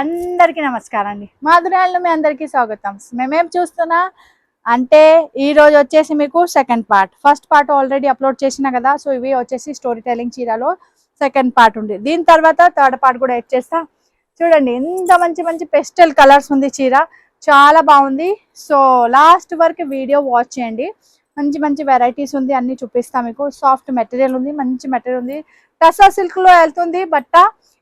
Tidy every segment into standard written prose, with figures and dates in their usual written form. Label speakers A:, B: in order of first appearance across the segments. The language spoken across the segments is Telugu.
A: అందరికీ నమస్కారం అండి. మాధుర్యాలలో మీ అందరికీ స్వాగతం. మేమేం చూస్తున్నా అంటే ఈ రోజు వచ్చేసి మీకు second part. First part already upload చేసిన కదా. సో ఇవి వచ్చేసి స్టోరీ టెల్లింగ్ చీరలో సెకండ్ పార్ట్ ఉంది. దీని తర్వాత థర్డ్ పార్ట్ కూడా యాడ్ చేస్తా. చూడండి ఎంత మంచి మంచి పెస్టల్ కలర్స్ ఉంది చీర, చాలా బాగుంది. సో లాస్ట్ వరకు వీడియో వాచ్ చేయండి. మంచి మంచి వెరైటీస్ ఉంది, అన్ని చూపిస్తా మీకు. సాఫ్ట్ మెటీరియల్ ఉంది, మంచి మెటీరియల్ ఉంది. టసా సిల్క్ లో వెళ్తుంది బట్ట.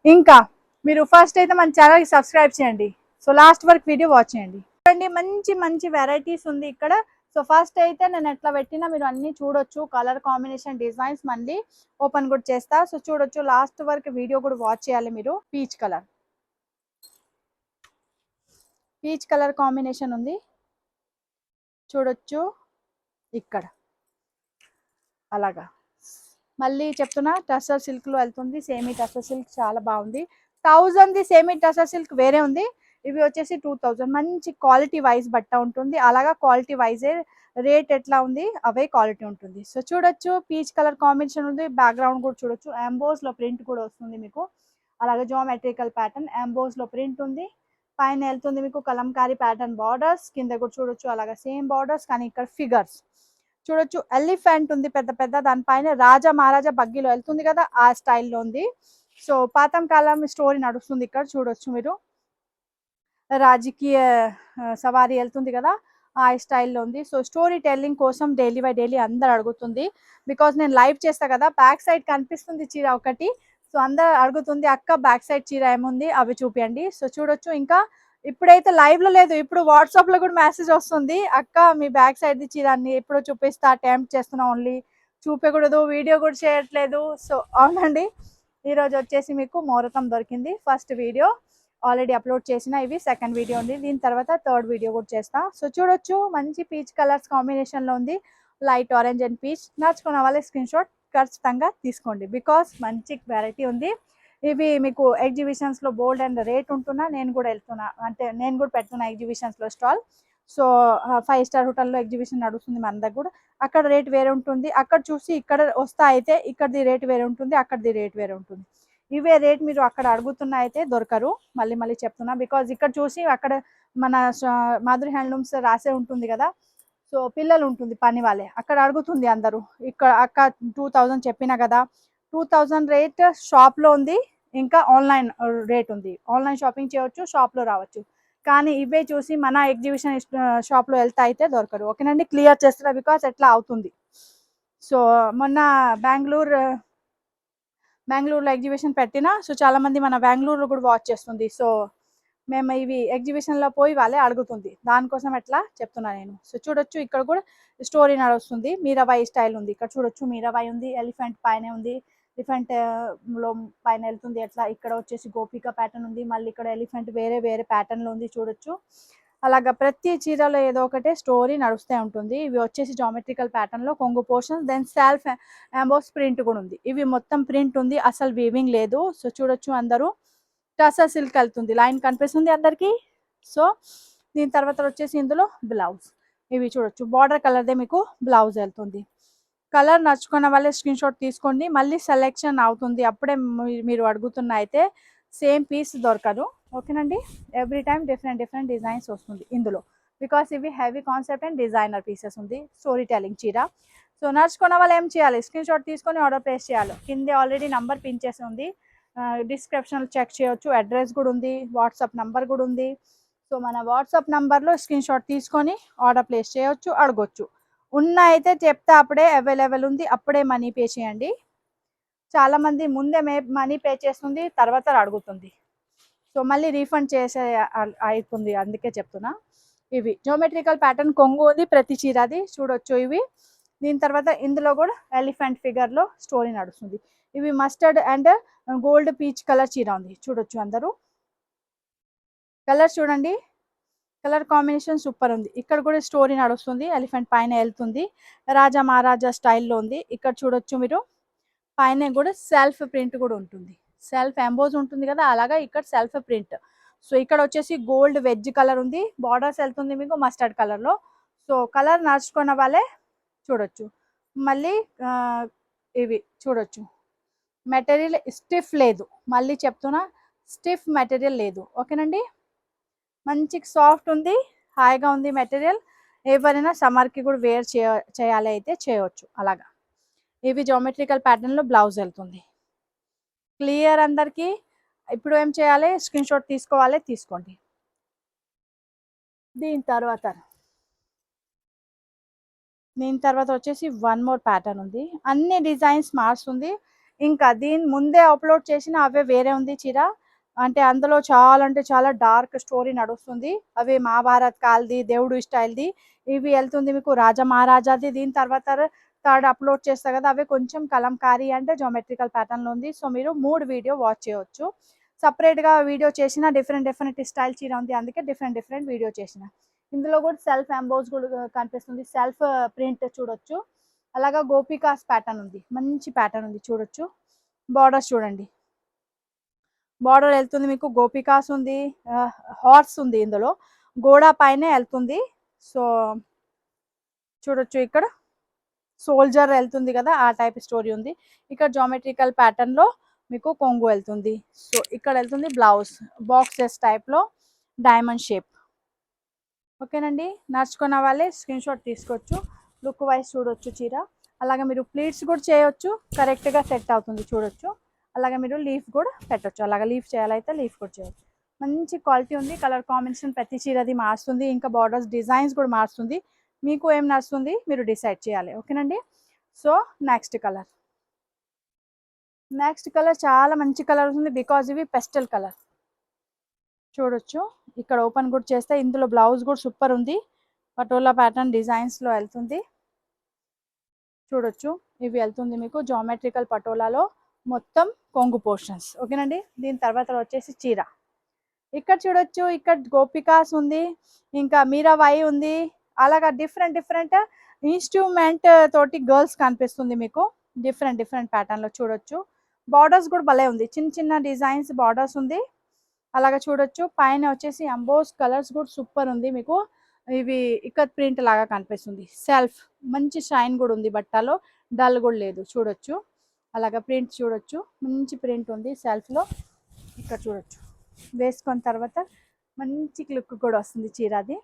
A: ఇంకా మీరు ఫస్ట్ అయితే మన ఛానల్ కి సబ్స్క్రైబ్ చేయండి. సో లాస్ట్ వరకు వీడియో వాచ్ చేయండి. చూడండి మంచి మంచి వెరైటీస్ ఉంది ఇక్కడ. సో ఫస్ట్ అయితే నేను ఎట్లా పెట్టినా మీరు అన్ని చూడొచ్చు. కలర్ కాంబినేషన్ డిజైన్స్ మళ్ళీ ఓపెన్ కూడా చేస్తా. సో చూడొచ్చు, లాస్ట్ వరకు వీడియో కూడా వాచ్ చేయాలి మీరు. పీచ్ కలర్ కాంబినేషన్ ఉంది, చూడొచ్చు ఇక్కడ. అలాగా మళ్ళీ చెప్తున్నా, టసర్ సిల్క్ లో వెళ్తుంది. సేమీ టసర్ సిల్క్ చాలా బాగుంది. 1000 ది సేమీ టసర్ సిల్క్ వేరే ఉంది, ఇవి వచ్చేసి 2000. మంచి క్వాలిటీ వైజ్ బట్ట ఉంటుంది. అలాగా క్వాలిటీ వైజే రేట్ ఎట్లా ఉంది అవే క్వాలిటీ ఉంటుంది. సో చూడొచ్చు, పీచ్ కలర్ కాంబినేషన్ ఉంది. బ్యాక్గ్రౌండ్ కూడా చూడొచ్చు, ఎంబోస్ లో ప్రింట్ కూడా వస్తుంది మీకు. అలాగే జామెట్రికల్ ప్యాటర్న్ ఎంబోస్ లో ప్రింట్ ఉంది. పైన వెళ్తుంది మీకు కలంకారీ ప్యాటర్న్ బార్డర్స్, కింద కూడా చూడొచ్చు అలాగా సేమ్ బార్డర్స్, కానీ ఇక్కడ ఫిగర్స్ చూడొచ్చు. ఎలిఫెంట్ ఉంది పెద్ద పెద్ద, దానిపైన రాజా మహారాజా బగ్గీలో వెళ్తుంది కదా, ఆ స్టైల్లో ఉంది. సో పాతం కాలం స్టోరీ నడుస్తుంది ఇక్కడ. చూడొచ్చు మీరు, రాజకీయ సవారీ వెళ్తుంది కదా, ఆ స్టైల్లో ఉంది. సో స్టోరీ టెల్లింగ్ కోసం డైలీ బై డైలీ అందరు అడుగుతుంది. బికాస్ నేను లైవ్ చేస్తా కదా, బ్యాక్ సైడ్ కనిపిస్తుంది చీర ఒకటి. సో అందరు అడుగుతుంది, అక్క బ్యాక్ సైడ్ చీర ఏముంది అవి చూపియండి. సో చూడొచ్చు. ఇంకా ఇప్పుడైతే లైవ్ లో లేదు, ఇప్పుడు వాట్సాప్ లో కూడా మెసేజ్ వస్తుంది, అక్క మీ బ్యాక్ సైడ్ ది చీరాన్ని ఎప్పుడు చూపిస్తా, అటెంప్ట్ చేస్తున్నా, ఓన్లీ చూపించకూడదు, వీడియో కూడా చేయట్లేదు. సో అవునండి, ఈ రోజు వచ్చేసి మీకు ముహూర్తం దొరికింది. ఫస్ట్ వీడియో ఆల్రెడీ అప్లోడ్ చేసిన, ఇవి సెకండ్ వీడియో ఉంది. దీని తర్వాత థర్డ్ వీడియో కూడా చేస్తా. సో చూడొచ్చు, మంచి పీచ్ కలర్స్ కాంబినేషన్ లో ఉంది. Light orange and peach. నచ్చుకున్న వాళ్ళే స్క్రీన్ షాట్ ఖచ్చితంగా తీసుకోండి, బికాస్ మంచి వెరైటీ ఉంది. ఇవి మీకు ఎగ్జిబిషన్స్ లో బోల్డ్ అండ్ రేట్ ఉంటున్నా, నేను కూడా వెళ్తున్నా, అంటే నేను కూడా పెడుతున్నా ఎగ్జిబిషన్స్ లో స్టాల్. సో 5 స్టార్ హోటల్లో ఎగ్జిబిషన్ నడుస్తుంది మన దగ్గర కూడా. అక్కడ రేట్ వేరే ఉంటుంది, అక్కడ చూసి ఇక్కడ వస్తా అయితే ఇక్కడది రేట్ వేరే ఉంటుంది, అక్కడది రేట్ వేరే ఉంటుంది. ఇవే రేట్ మీరు అక్కడ అడుగుతున్నా అయితే దొరకరు. మళ్ళీ మళ్ళీ చెప్తున్నా, బికాజ్ ఇక్కడ చూసి అక్కడ మన మాధురి హ్యాండ్లూమ్స్ రాసే ఉంటుంది కదా. సో పిల్లలు ఉంటుంది పని వాళ్ళే, అక్కడ అడుగుతుంది అందరూ. ఇక్కడ అక్క 2000 చెప్పినా కదా, 2000 రేట్ షాప్లో ఉంది, ఇంకా ఆన్లైన్ రేట్ ఉంది. ఆన్లైన్ షాపింగ్ చేయవచ్చు, షాప్లో రావచ్చు. కానీ ఇవే చూసి మన ఎగ్జిబిషన్ షాప్లో వెళ్తా అయితే దొరకరు. ఓకేనండి, క్లియర్ చేస్తున్నా బికాస్ ఎట్లా అవుతుంది. సో మొన్న బెంగళూరులో ఎగ్జిబిషన్ పెట్టినా, సో చాలా మంది మన బెంగళూరులో కూడా వాచ్ చేస్తుంది. సో మేము ఇవి ఎగ్జిబిషన్లో పోయి వాళ్ళే అడుగుతుంది, దానికోసం ఎట్లా చెప్తున్నా నేను. సో చూడొచ్చు, ఇక్కడ కూడా స్టోరీ నడుస్తుంది. మీరాబాయి స్టైల్ ఉంది ఇక్కడ. చూడొచ్చు, మీరాబాయి ఉంది, ఎలిఫెంట్ పైన ఉంది, ఎలిఫెంట్ లో పైన వెళ్తుంది ఎట్లా. ఇక్కడ వచ్చేసి గోపిక ప్యాటర్న్ ఉంది, మళ్ళీ ఇక్కడ ఎలిఫెంట్ వేరే వేరే ప్యాటర్న్ లో ఉంది. చూడొచ్చు, అలాగా ప్రతి చీరలో ఏదో ఒకటే స్టోరీ నడుస్తూ ఉంటుంది. ఇవి వచ్చేసి జామెట్రికల్ ప్యాటర్న్ లో కొంగు portion, then self emboss print కూడా ఉంది. ఇవి మొత్తం ప్రింట్ ఉంది, అసలు వీవింగ్ లేదు. సో చూడొచ్చు అందరూ. టసా సిల్క్ వెళ్తుంది, లైన్ కనిపిస్తుంది అందరికి. సో దీని తర్వాత వచ్చేసి ఇందులో బ్లౌజ్, ఇవి చూడొచ్చు బార్డర్ కలర్దే మీకు బ్లౌజ్ వెళ్తుంది. కలర్ నచ్చుకున్న వాళ్ళే స్క్రీన్ షాట్ తీసుకోండి, మళ్ళీ సెలెక్షన్ అవుతుంది. అప్పుడే మీరు అడుగుతున్న అయితే సేమ్ పీస్ దొరకదు. ఓకేనండి, every time different different designs వస్తుంది ఇందులో, బికాస్ ఇవి heavy concept and designer pieces ఉంది. స్టోరీ టెల్లింగ్ చీర. సో నడుచుకున్న వాళ్ళు ఏం చేయాలి, స్క్రీన్ షాట్ తీసుకొని ఆర్డర్ ప్లేస్ చేయాలి. కిందే ఆల్రెడీ నంబర్ పిన్ చేసి ఉంది, డిస్క్రిప్షన్ చెక్ చేయొచ్చు. అడ్రస్ కూడా ఉంది, వాట్సాప్ నంబర్ కూడా ఉంది. సో మన వాట్సాప్ నంబర్లో స్క్రీన్ షాట్ తీసుకొని ఆర్డర్ ప్లేస్ చేయొచ్చు, అడగొచ్చు. ఉన్న అయితే చెప్తే అప్పుడే అవైలబుల్ ఉంది, అప్పుడే మనీ పే చేయండి. చాలా మంది ముందే మనీ పే చేస్తుంది, తర్వాత అడుగుతుంది. సో మళ్ళీ రీఫండ్ చేసే అవుతుంది, అందుకే చెప్తున్నా. ఇవి జోమెట్రికల్ ప్యాటర్న్ కొంగు ఉంది ప్రతి చీరది, చూడొచ్చు ఇవి. దీని తర్వాత ఇందులో కూడా ఎలిఫెంట్ ఫిగర్ లో స్టోరీ నడుస్తుంది. ఇవి mustard and gold peach colour చీర ఉంది, చూడొచ్చు అందరూ. కలర్ చూడండి, కలర్ కాంబినేషన్ సూపర్ ఉంది. ఇక్కడ కూడా స్టోరీ నడుస్తుంది, ఎలిఫెంట్ పైన వెళ్తుంది, రాజా మహారాజా స్టైల్లో ఉంది. ఇక్కడ చూడొచ్చు మీరు, పైన కూడా సెల్ఫ్ ప్రింట్ కూడా ఉంటుంది, సెల్ఫ్ ఎంబోజ్ ఉంటుంది కదా, అలాగా ఇక్కడ సెల్ఫ్ ప్రింట్. సో ఇక్కడ వచ్చేసి గోల్డ్ వెజ్ కలర్ ఉంది, బార్డర్స్ వెళ్తుంది మీకు మస్టర్డ్ కలర్ లో. సో కలర్ నడుచుకున్న వాళ్ళే చూడొచ్చు. మళ్ళీ ఇవి చూడొచ్చు, మెటీరియల్ స్టిఫ్ లేదు, మళ్ళీ చెప్తున్నా స్టిఫ్ మెటీరియల్ లేదు. ఓకేనండి, మంచి సాఫ్ట్ ఉంది, హాయిగా ఉంది మెటీరియల్. ఎవరైనా సమ్మర్కి కూడా వేర్ చేయాలి అయితే చేయవచ్చు అలాగా. ఇవి జామెట్రికల్ ప్యాటర్న్లో బ్లౌజ్ వెళ్తుంది. క్లియర్ అందరికీ? ఇప్పుడు ఏం చేయాలి, స్క్రీన్ షాట్ తీసుకోవాలి, తీసుకోండి. దీని తర్వాత వచ్చేసి వన్ మోర్ ప్యాటర్న్ ఉంది. అన్ని డిజైన్స్ మారుస్తుంది. ఇంకా దీని ముందే అప్లోడ్ చేసిన అవే వేరే ఉంది చీర. అంటే అందులో చాలా అంటే చాలా డార్క్ స్టోరీ నడుస్తుంది. అవి మహాభారత్ కాల్ది, దేవుడు స్టైల్ది. ఇవి వెళ్తుంది మీకు రాజా మహారాజాది. దీని తర్వాత థర్డ్ అప్లోడ్ చేస్తా కదా, అవి కొంచెం కలంకారీ అంటే జామెట్రికల్ ప్యాటర్న్లో ఉంది. సో మీరు 3 వీడియో వాచ్ చేయవచ్చు. సపరేట్గా వీడియో చేసిన డిఫరెంట్ స్టైల్ చీర ఉంది, అందుకే డిఫరెంట్ వీడియో చేసిన. ఇందులో కూడా సెల్ఫ్ ఎంబోస్ కూడా కనిపిస్తుంది, సెల్ఫ్ ప్రింట్ చూడొచ్చు. అలాగా గోపికాస్ ప్యాటర్న్ ఉంది, మంచి ప్యాటర్న్ ఉంది చూడొచ్చు. బార్డర్స్ చూడండి, బార్డర్ వెళ్తుంది మీకు, గోపికాస్ ఉంది, హార్స్ ఉంది, ఇందులో గోడ పైన వెళ్తుంది. సో చూడొచ్చు, ఇక్కడ సోల్జర్ వెళ్తుంది కదా, ఆ టైప్ స్టోరీ ఉంది. ఇక్కడ జామెట్రికల్ ప్యాటర్న్లో మీకు కొంగు వెళ్తుంది. సో ఇక్కడ వెళ్తుంది బ్లౌజ్ బాక్సెస్ టైప్లో డైమండ్ షేప్. ఓకేనండి, నడుచుకున్న వాళ్ళే స్క్రీన్ షాట్ తీసుకోవచ్చు. లుక్ వైజ్ చూడొచ్చు చీర. అలాగే మీరు ప్లీట్స్ కూడా చేయొచ్చు, కరెక్ట్గా సెట్ అవుతుంది చూడొచ్చు. అలాగే మీరు లీఫ్ కూడా పెట్టొచ్చు, అలాగే లీఫ్ చేయాలైతే లీఫ్ కూడా చేయొచ్చు. మంచి క్వాలిటీ ఉంది, కలర్ కాంబినేషన్ ప్రతి చీరది మారుస్తుంది, ఇంకా బార్డర్స్ డిజైన్స్ కూడా మారుస్తుంది. మీకు ఏం నడుస్తుంది మీరు డిసైడ్ చేయాలి. ఓకేనండి, సో నెక్స్ట్ కలర్ చాలా మంచి కలర్ ఉంది, బికాజ్ ఇవి పెస్టల్ కలర్ చూడొచ్చు. ఇక్కడ ఓపెన్ కూడా చేస్తే ఇందులో బ్లౌజ్ కూడా సూపర్ ఉంది, పటోలా ప్యాటర్న్ డిజైన్స్లో వెళ్తుంది చూడొచ్చు. ఇవి వెళ్తుంది మీకు జామెట్రికల్ పటోలాలో మొత్తం కొంగు పోర్షన్స్. ఓకేనండి, దీని తర్వాత వచ్చేసి చీర. ఇక్కడ చూడొచ్చు, ఇక్కడ గోపికాస్ ఉంది, ఇంకా మీరాబాయి ఉంది. అలాగా డిఫరెంట్ ఇన్స్ట్రుమెంట్ తోటి గర్ల్స్ కనిపిస్తుంది మీకు, డిఫరెంట్ ప్యాటర్న్లో చూడొచ్చు. బార్డర్స్ కూడా భలే ఉంది, చిన్న డిజైన్స్ బార్డర్స్ ఉంది. అలాగా చూడొచ్చు, పైన వచ్చేసి అంబోస్ కలర్స్ కూడా సూపర్ ఉంది మీకు. ఇవి ఇక్కత్ ప్రింట్ లాగా కనిపిస్తుంది, సెల్ఫ్ మంచి షైన్ కూడా ఉంది, బట్టలో డల్ కూడా లేదు చూడొచ్చు. అలాగా ప్రింట్ చూడొచ్చు, మంచి ప్రింట్ ఉంది సెల్ఫ్లో. ఇక్కడ చూడొచ్చు, వేసుకున్న తర్వాత మంచి లుక్ కూడా వస్తుంది చీరది.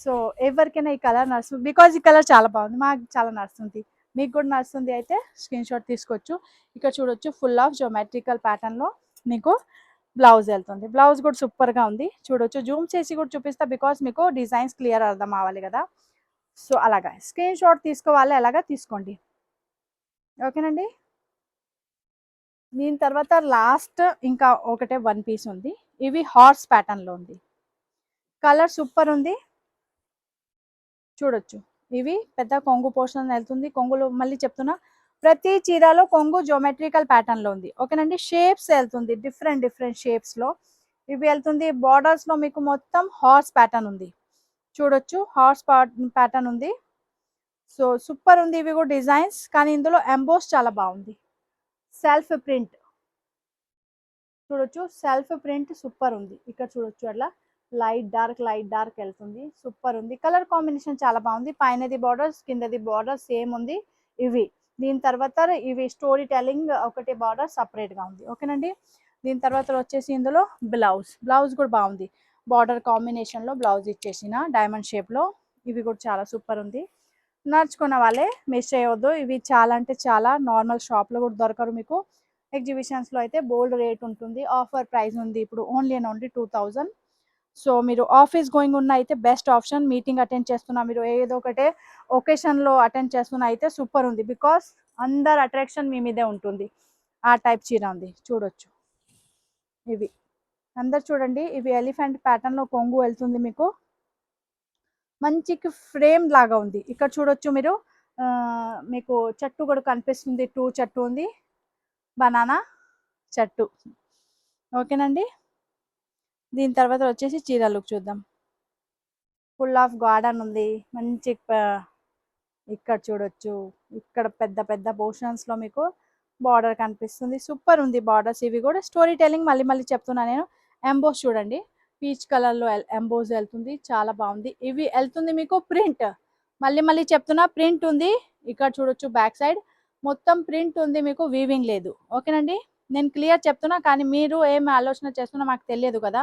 A: సో ఎవరికైనా ఈ కలర్ నడుస్తుంది, బికాజ్ ఈ కలర్ చాలా బాగుంది, మాకు చాలా నడుస్తుంది, మీకు కూడా నడుస్తుంది అయితే స్క్రీన్ షాట్ తీసుకోవచ్చు. ఇక్కడ చూడొచ్చు, ఫుల్ ఆఫ్ జోమెట్రికల్ ప్యాటర్న్లో మీకు బ్లౌజ్ వెళ్తుంది. బ్లౌజ్ కూడా సూపర్గా ఉంది చూడొచ్చు. జూమ్ చేసి కూడా చూపిస్తా, బికాస్ మీకు డిజైన్స్ క్లియర్ అర్థం అవ్వాలి కదా. సో అలాగా స్క్రీన్ షాట్ తీసుకోవాలి, అలాగా తీసుకోండి. ఓకేనండి, దీని తర్వాత లాస్ట్ ఇంకా ఒకటే వన్ పీస్ ఉంది. ఇవి హార్స్ ప్యాటర్న్లో ఉంది, కలర్ సూపర్ ఉంది చూడొచ్చు. ఇవి పెద్ద కొంగు పోర్షన్ వెళ్తుంది. కొంగులో మళ్ళీ చెప్తున్నా, ప్రతి చీరలో కొంగు జోమెట్రికల్ ప్యాటర్న్లో ఉంది. ఓకేనండి, షేప్స్ వెళ్తుంది డిఫరెంట్ షేప్స్లో ఇవి వెళ్తుంది. బార్డర్స్లో మీకు మొత్తం హార్స్ ప్యాటర్న్ ఉంది చూడొచ్చు, హార్స్ ప్యాటర్న్ ఉంది. సో సూపర్ ఉంది, ఇవి కూడా డిజైన్స్, కానీ ఇందులో ఎంబోస్ చాలా బాగుంది. సెల్ఫ్ ప్రింట్ చూడొచ్చు, సెల్ఫ్ ప్రింట్ సూపర్ ఉంది. ఇక్కడ చూడొచ్చు, అట్లా లైట్ డార్క్ వెళ్తుంది, సూపర్ ఉంది. కలర్ కాంబినేషన్ చాలా బాగుంది. పైనది బార్డర్స్, కిందది బార్డర్ సేమ్ ఉంది. ఇవి దీని తర్వాత ఇవి స్టోరీ టెల్లింగ్ ఒకటి బార్డర్ సపరేట్గా ఉంది. ఓకేనండి, దీని తర్వాత వచ్చేసి ఇందులో బ్లౌజ్ కూడా బాగుంది, బార్డర్ కాంబినేషన్లో బ్లౌజ్ ఇచ్చేసిన డైమండ్ షేప్లో. ఇవి కూడా చాలా సూపర్ ఉంది, నడుచుకున్న వాళ్ళే మిస్ చేయవద్దు. ఇవి చాలా అంటే చాలా నార్మల్ షాప్లో కూడా దొరకరు మీకు, ఎగ్జిబిషన్స్లో అయితే బోల్డ్ రేట్ ఉంటుంది. ఆఫర్ ప్రైస్ ఉంది ఇప్పుడు ఓన్లీ 2000. సో మీరు ఆఫీస్ గోయింగ్ ఉన్న అయితే బెస్ట్ ఆప్షన్. మీటింగ్ అటెండ్ చేస్తున్నా, మీరు ఏదో ఒకటే ఒకేషన్లో అటెండ్ చేస్తున్నా అయితే సూపర్ ఉంది, బికాస్ అందరు అట్రాక్షన్ మీ మీదే ఉంటుంది. ఆ టైప్ చీర ఉంది చూడొచ్చు. ఇవి అందరు చూడండి, ఇవి ఎలిఫెంట్ ప్యాటర్న్లో కొంగు వెళ్తుంది మీకు, మంచి ఫ్రేమ్ లాగా ఉంది. ఇక్కడ చూడొచ్చు మీరు, మీకు చెట్టు కూడా కనిపిస్తుంది, 2 చెట్టు ఉంది, బనానా చెట్టు. ఓకేనండి, దీని తర్వాత వచ్చేసి చీర లుక్ చూద్దాం. ఫుల్ ఆఫ్ గార్డెన్ ఉంది, మంచి ఇక్కడ చూడొచ్చు, ఇక్కడ పెద్ద పోర్షన్స్లో మీకు బార్డర్ కనిపిస్తుంది, సూపర్ ఉంది బార్డర్స్. ఇవి కూడా స్టోరీ టెల్లింగ్ మళ్ళీ చెప్తున్నా నేను. ఎంబోస్ చూడండి, పీచ్ కలర్లో ఎంబోస్ వెళ్తుంది, చాలా బాగుంది. ఇవి వెళ్తుంది మీకు ప్రింట్, మళ్ళీ చెప్తున్నా ప్రింట్ ఉంది. ఇక్కడ చూడొచ్చు, బ్యాక్ సైడ్ మొత్తం ప్రింట్ ఉంది మీకు, వీవింగ్ లేదు. ఓకేనండి, నేను క్లియర్ చెప్తున్నా, కానీ మీరు ఏం ఆలోచన చేస్తున్నా మాకు తెలియదు కదా.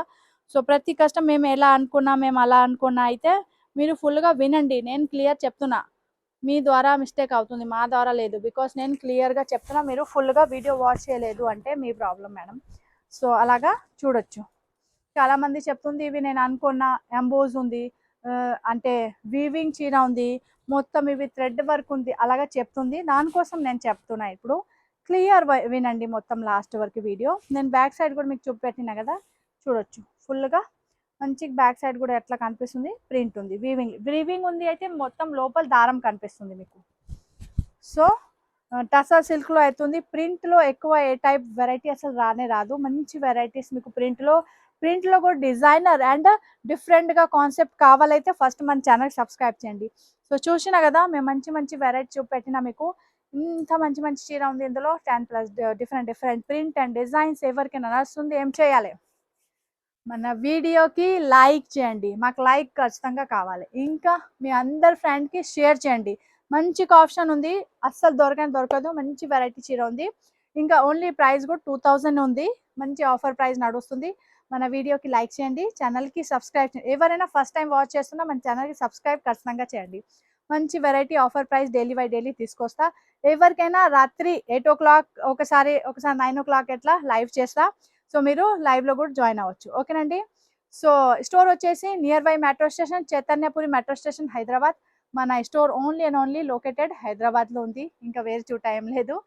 A: సో ప్రతి కష్టం మేము ఎలా అనుకున్నా, మేము అలా అనుకున్నా అయితే మీరు ఫుల్గా వినండి. నేను క్లియర్ చెప్తున్నా, మీ ద్వారా మిస్టేక్ అవుతుంది, మా ద్వారా లేదు. బికాస్ నేను క్లియర్గా చెప్తున్నా, మీరు ఫుల్గా వీడియో వాచ్ చేయలేదు అంటే మీ ప్రాబ్లం మేడం. సో అలాగా చూడొచ్చు. చాలామంది చెప్తుంది ఇవి నేను అనుకున్న ఎంబోజ్ ఉంది, అంటే వీవింగ్ చీర ఉంది, మొత్తం ఇవి థ్రెడ్ వర్క్ ఉంది అలాగా చెప్తుంది. దానికోసం నేను చెప్తున్నా ఇప్పుడు క్లియర్ వినండి మొత్తం లాస్ట్ వరకు వీడియో. నేను బ్యాక్ సైడ్ కూడా మీకు చూపెట్టినా కదా, చూడొచ్చు ఫుల్గా మంచి బ్యాక్ సైడ్ కూడా ఎట్లా కనిపిస్తుంది, ప్రింట్ ఉంది, వీవింగ్ ఉంది, అయితే మొత్తం లోపల దారం కనిపిస్తుంది మీకు. సో టసర్ సిల్క్లో అవుతుంది. ప్రింట్లో ఎక్కువ ఏ టైప్ వెరైటీ అసలు రానే రాదు, మంచి వెరైటీస్ మీకు ప్రింట్లో కూడా డిజైనర్ అండ్ డిఫరెంట్గా కాన్సెప్ట్ కావాలైతే ఫస్ట్ మన ఛానల్ సబ్స్క్రైబ్ చేయండి. సో చూసినా కదా మేము మంచి మంచి వెరైటీ చూపెట్టినా మీకు. ఇంత మంచి మంచి చీర ఉంది ఇందులో, 10+ డిఫరెంట్ ప్రింట్ అండ్ డిజైన్స్. ఎవరికైనా నడుస్తుంది, ఏం చేయాలి, మన వీడియోకి లైక్ చేయండి, మాకు లైక్ ఖచ్చితంగా కావాలి. ఇంకా మీ అందరి ఫ్రెండ్కి షేర్ చేయండి. మంచి ఆప్షన్ ఉంది, అస్సలు దొరకదు, మంచి వెరైటీ చీర ఉంది. ఇంకా ఓన్లీ ప్రైస్ కూడా 2000 ఉంది, మంచి ఆఫర్ ప్రైస్ నడుస్తుంది. మన వీడియోకి లైక్ చేయండి, ఛానల్కి సబ్స్క్రైబ్ చేయండి. ఎవరైనా ఫస్ట్ టైం వాచ్ చేస్తున్నా మన ఛానల్కి సబ్స్క్రైబ్ ఖచ్చితంగా చేయండి. మంచి variety offer price daily by daily తీసుకొస్తా. ఎవరికైనా రాత్రి 8 o'clock, ఒకసారి 9 o'clock ఎట్లా లైవ్ చేస్తా. సో మీరు లైవ్లో కూడా జాయిన్ అవ్వచ్చు, ఓకేనండి. సో స్టోర్ వచ్చేసి nearby metro station, Chaitanyapuri metro station, Hyderabad. మన store only and only located హైదరాబాద్లో ఉంది, ఇంకా వేరే చూట ఏం లేదు.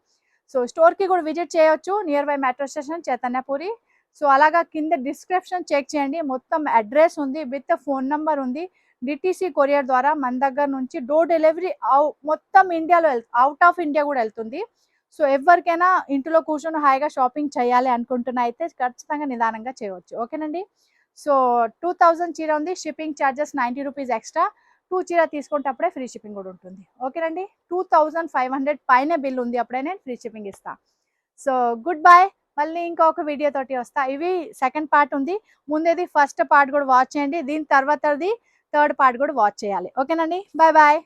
A: సో స్టోర్కి కూడా విజిట్ చేయొచ్చు, near by metro station, Chaitanyapuri. So అలాగా కింద డిస్క్రిప్షన్ చెక్ చేయండి, మొత్తం అడ్రస్ ఉంది, విత్ ఫోన్ నెంబర్ ఉంది. డిటీసీ కొరియర్ ద్వారా మన దగ్గర నుంచి డోర్ డెలివరీ మొత్తం ఇండియాలో అవుట్ ఆఫ్ ఇండియా కూడా వెళ్తుంది. సో ఎవరికైనా ఇంట్లో కూర్చొని హాయిగా షాపింగ్ చేయాలి అనుకుంటున్నా అయితే ఖచ్చితంగా నిదానంగా చేయవచ్చు, ఓకేనండి. సో 2000 చీర ఉంది, షిప్పింగ్ ఛార్జెస్ 90 రూపీస్ ఎక్స్ట్రా. 2 చీర తీసుకుంటే అప్పుడే ఫ్రీ షిప్పింగ్ కూడా ఉంటుంది, ఓకేనండి. 2500 పైన బిల్ ఉంది, అప్పుడే నేను ఫ్రీ షిప్పింగ్ ఇస్తా. సో గుడ్ బై, మళ్ళీ ఇంకొక వీడియో తోటి వస్తా. ఇవి సెకండ్ పార్ట్ ఉంది, ముందేది ఫస్ట్ పార్ట్ కూడా వాచ్ చేయండి, దీని తర్వాతది థర్డ్ పార్ట్ కూడా వాచ్ చేయాలి, ఓకేనండి. Bye bye.